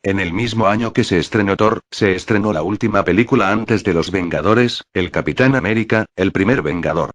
En el mismo año que se estrenó Thor, se estrenó la última película antes de Los Vengadores, El Capitán América, el primer Vengador.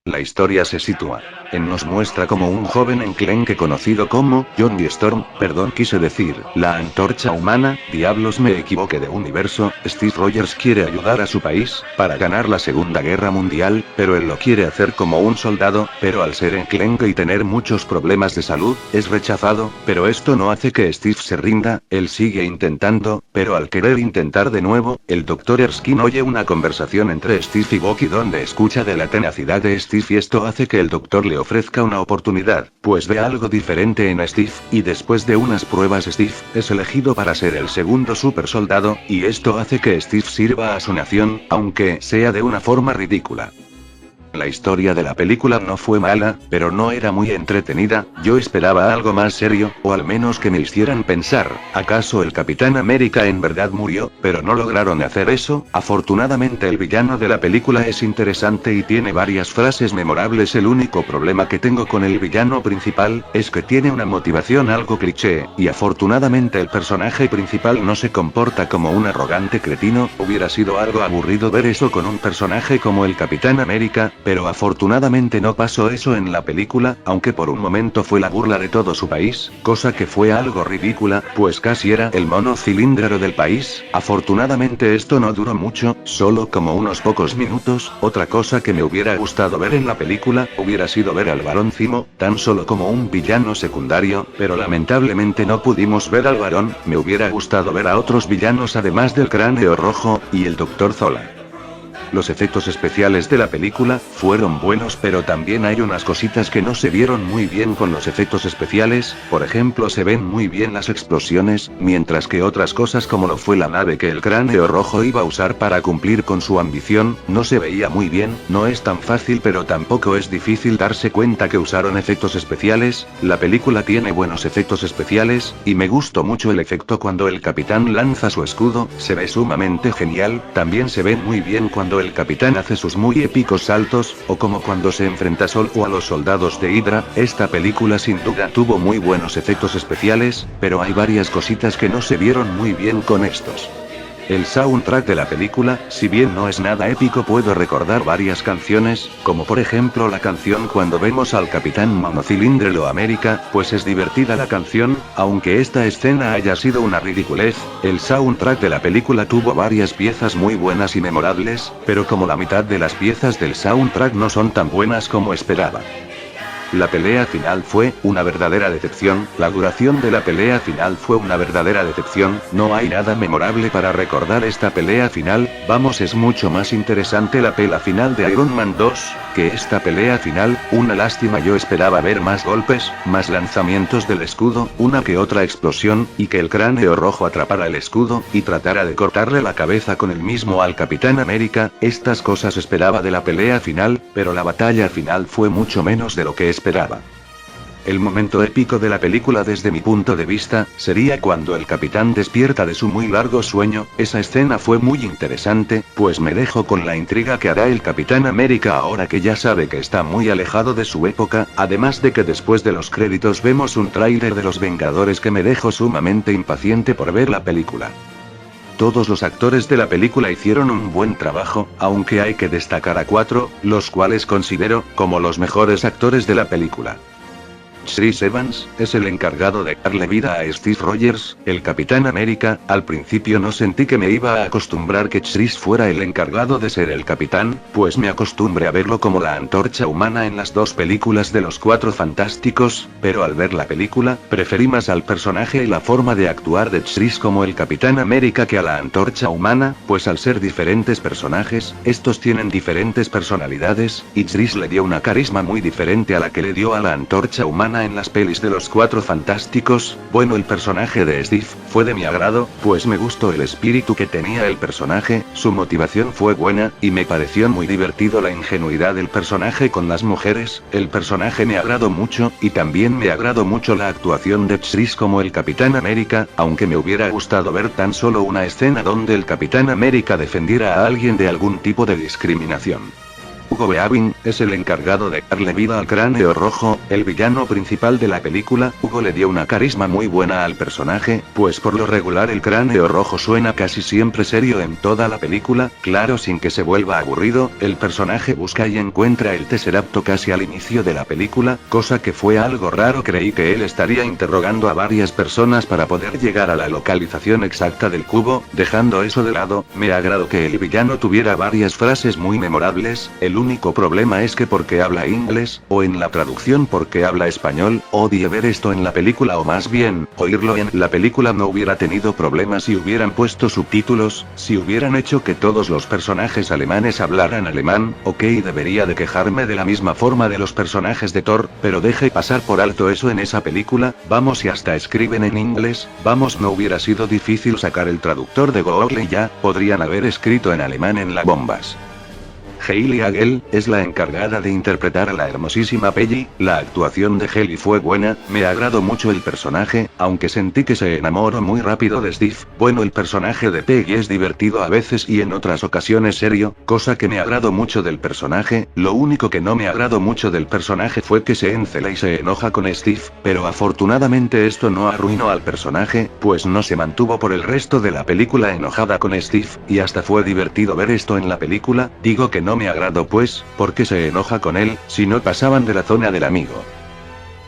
La historia se sitúa nos muestra como un joven enclenque conocido como Johnny Storm, perdón quise decir, la antorcha humana, diablos me equivoqué de universo, Steve Rogers quiere ayudar a su país, para ganar la Segunda Guerra Mundial, pero él lo quiere hacer como un soldado, pero al ser enclenque y tener muchos problemas de salud, es rechazado, pero esto no hace que Steve se rinda, él sigue intentando, pero al querer intentar de nuevo, el Dr. Erskine oye una conversación entre Steve y Bucky donde escucha de la tenacidad de Steve y esto hace que el doctor le ofrezca una oportunidad, pues ve algo diferente en Steve, y después de unas pruebas Steve es elegido para ser el segundo super soldado, y esto hace que Steve sirva a su nación, aunque sea de una forma ridícula. La historia de la película no fue mala, pero no era muy entretenida, yo esperaba algo más serio, o al menos que me hicieran pensar, ¿acaso el Capitán América en verdad murió? Pero no lograron hacer eso, afortunadamente el villano de la película es interesante y tiene varias frases memorables, el único problema que tengo con el villano principal, es que tiene una motivación algo cliché, y afortunadamente el personaje principal no se comporta como un arrogante cretino, hubiera sido algo aburrido ver eso con un personaje como el Capitán América, pero afortunadamente no pasó eso en la película, aunque por un momento fue la burla de todo su país, cosa que fue algo ridícula, pues casi era el mono cilíndrico del país, afortunadamente esto no duró mucho, solo como unos pocos minutos, otra cosa que me hubiera gustado ver en la película, hubiera sido ver al Barón Zemo, tan solo como un villano secundario, pero lamentablemente no pudimos ver al Barón, me hubiera gustado ver a otros villanos además del Cráneo Rojo, y el Dr. Zola. Los efectos especiales de la película fueron buenos, pero también hay unas cositas que no se vieron muy bien con los efectos especiales, por ejemplo se ven muy bien las explosiones, mientras que otras cosas como lo fue la nave que el Cráneo Rojo iba a usar para cumplir con su ambición, no se veía muy bien, no es tan fácil pero tampoco es difícil darse cuenta que usaron efectos especiales, la película tiene buenos efectos especiales, y me gustó mucho el efecto cuando el capitán lanza su escudo, se ve sumamente genial, también se ve muy bien cuando el capitán hace sus muy épicos saltos, o como cuando se enfrenta solo a los soldados de Hydra, esta película sin duda tuvo muy buenos efectos especiales, pero hay varias cositas que no se vieron muy bien con estos. El soundtrack de la película, si bien no es nada épico, puedo recordar varias canciones, como por ejemplo la canción cuando vemos al Capitán Monocilíndrico América, pues es divertida la canción, aunque esta escena haya sido una ridiculez, el soundtrack de la película tuvo varias piezas muy buenas y memorables, pero como la mitad de las piezas del soundtrack no son tan buenas como esperaba. La pelea final fue una verdadera decepción, la duración de la pelea final fue una verdadera decepción, no hay nada memorable para recordar esta pelea final, vamos es mucho más interesante la pelea final de Iron Man 2, que esta pelea final, una lástima yo esperaba ver más golpes, más lanzamientos del escudo, una que otra explosión, y que el Cráneo Rojo atrapara el escudo, y tratara de cortarle la cabeza con el mismo al Capitán América, estas cosas esperaba de la pelea final, pero la batalla final fue mucho menos de lo que esperaba. El momento épico de la película desde mi punto de vista, sería cuando el capitán despierta de su muy largo sueño, esa escena fue muy interesante, pues me dejó con la intriga que hará el Capitán América ahora que ya sabe que está muy alejado de su época, además de que después de los créditos vemos un tráiler de los Vengadores que me dejó sumamente impaciente por ver la película. Todos los actores de la película hicieron un buen trabajo, aunque hay que destacar a 4, los cuales considero como los mejores actores de la película. Chris Evans es el encargado de darle vida a Steve Rogers, el Capitán América. Al principio no sentí que me iba a acostumbrar que Chris fuera el encargado de ser el capitán, pues me acostumbré a verlo como la antorcha humana en las dos películas de los Cuatro Fantásticos, pero al ver la película, preferí más al personaje y la forma de actuar de Chris como el Capitán América que a la antorcha humana, pues al ser diferentes personajes, estos tienen diferentes personalidades, y Chris le dio una carisma muy diferente a la que le dio a la antorcha humana en las pelis de los Cuatro Fantásticos. Bueno, el personaje de Steve fue de mi agrado, pues me gustó el espíritu que tenía el personaje, su motivación fue buena, y me pareció muy divertido la ingenuidad del personaje con las mujeres, el personaje me agradó mucho, y también me agradó mucho la actuación de Chris como el Capitán América, aunque me hubiera gustado ver tan solo una escena donde el Capitán América defendiera a alguien de algún tipo de discriminación. Hugo Weaving es el encargado de darle vida al Cráneo Rojo, el villano principal de la película. Hugo le dio una carisma muy buena al personaje, pues por lo regular el Cráneo Rojo suena casi siempre serio en toda la película, claro, sin que se vuelva aburrido. El personaje busca y encuentra el Tesseracto casi al inicio de la película, cosa que fue algo raro. Creí que él estaría interrogando a varias personas para poder llegar a la localización exacta del cubo. Dejando eso de lado, me agradó que el villano tuviera varias frases muy memorables. El único problema es que porque habla inglés, o en la traducción porque habla español, odié ver esto en la película, o más bien, oírlo en la película. No hubiera tenido problemas si hubieran puesto subtítulos, si hubieran hecho que todos los personajes alemanes hablaran alemán, ok, debería de quejarme de la misma forma de los personajes de Thor, pero deje pasar por alto eso en esa película. Vamos, si hasta escriben en inglés, vamos, no hubiera sido difícil sacar el traductor de Google y ya, podrían haber escrito en alemán en las bombas. Hayley Hagel es la encargada de interpretar a la hermosísima Peggy. La actuación de Hayley fue buena, me agradó mucho el personaje, aunque sentí que se enamoró muy rápido de Steve. Bueno, el personaje de Peggy es divertido a veces y en otras ocasiones serio, cosa que me agradó mucho del personaje. Lo único que no me agradó mucho del personaje fue que se encela y se enoja con Steve, pero afortunadamente esto no arruinó al personaje, pues no se mantuvo por el resto de la película enojada con Steve, y hasta fue divertido ver esto en la película. Digo que no me agradó pues, porque se enoja con él, si no pasaban de la zona del amigo.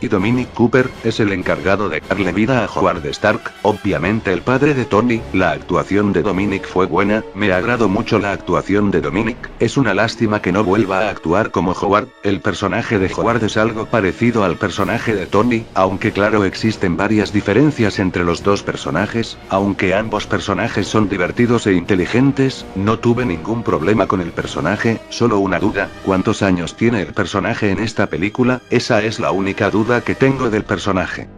Y Dominic Cooper es el encargado de darle vida a Howard Stark, obviamente el padre de Tony. La actuación de Dominic fue buena, me agradó mucho la actuación de Dominic. Es una lástima que no vuelva a actuar como Howard. El personaje de Howard es algo parecido al personaje de Tony, aunque claro, existen varias diferencias entre los dos personajes. Aunque ambos personajes son divertidos e inteligentes, no tuve ningún problema con el personaje. Solo una duda: ¿cuántos años tiene el personaje en esta película? Esa es la única duda que tengo del personaje.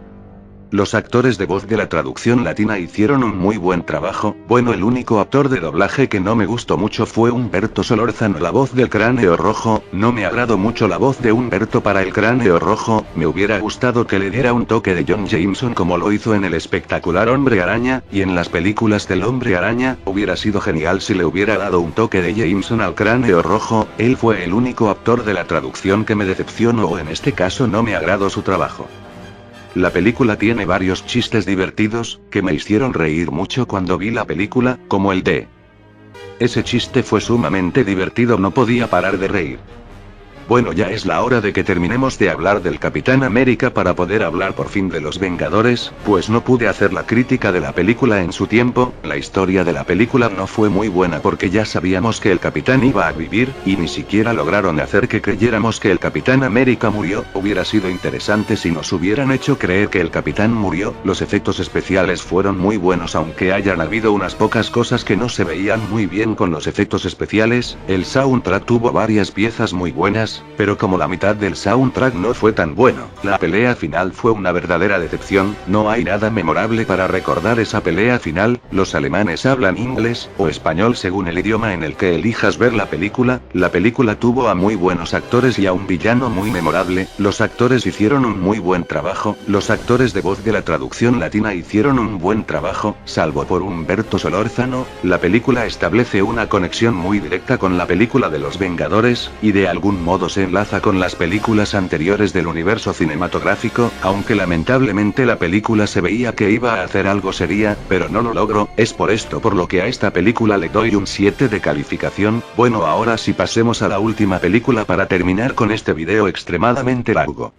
Los actores de voz de la traducción latina hicieron un muy buen trabajo. Bueno, el único actor de doblaje que no me gustó mucho fue Humberto Solórzano, la voz del Cráneo Rojo. No me agradó mucho la voz de Humberto para el Cráneo Rojo. Me hubiera gustado que le diera un toque de John Jameson como lo hizo en el espectacular Hombre Araña, y en las películas del Hombre Araña. Hubiera sido genial si le hubiera dado un toque de Jameson al Cráneo Rojo. Él fue el único actor de la traducción que me decepcionó, o en este caso no me agradó su trabajo. La película tiene varios chistes divertidos, que me hicieron reír mucho cuando vi la película, como el de... Ese chiste fue sumamente divertido, no podía parar de reír. Bueno, ya es la hora de que terminemos de hablar del Capitán América para poder hablar por fin de los Vengadores, pues no pude hacer la crítica de la película en su tiempo. La historia de la película no fue muy buena porque ya sabíamos que el Capitán iba a vivir, y ni siquiera lograron hacer que creyéramos que el Capitán América murió. Hubiera sido interesante si nos hubieran hecho creer que el Capitán murió. Los efectos especiales fueron muy buenos, aunque hayan habido unas pocas cosas que no se veían muy bien con los efectos especiales. El soundtrack tuvo varias piezas muy buenas, pero como la mitad del soundtrack no fue tan bueno. La pelea final fue una verdadera decepción. No hay nada memorable para recordar esa pelea final. Los alemanes hablan inglés o español según el idioma en el que elijas ver la película. La película tuvo a muy buenos actores y a un villano muy memorable. Los actores hicieron un muy buen trabajo. Los actores de voz de la traducción latina hicieron un buen trabajo, salvo por Humberto Solórzano. La película establece una conexión muy directa con la película de los Vengadores, y de algún modo se enlaza con las películas anteriores del universo cinematográfico, aunque lamentablemente la película se veía que iba a hacer algo seria, pero no lo logró. Es por esto por lo que a esta película le doy un 7 de calificación. Bueno, ahora sí pasemos a la última película para terminar con este video extremadamente largo.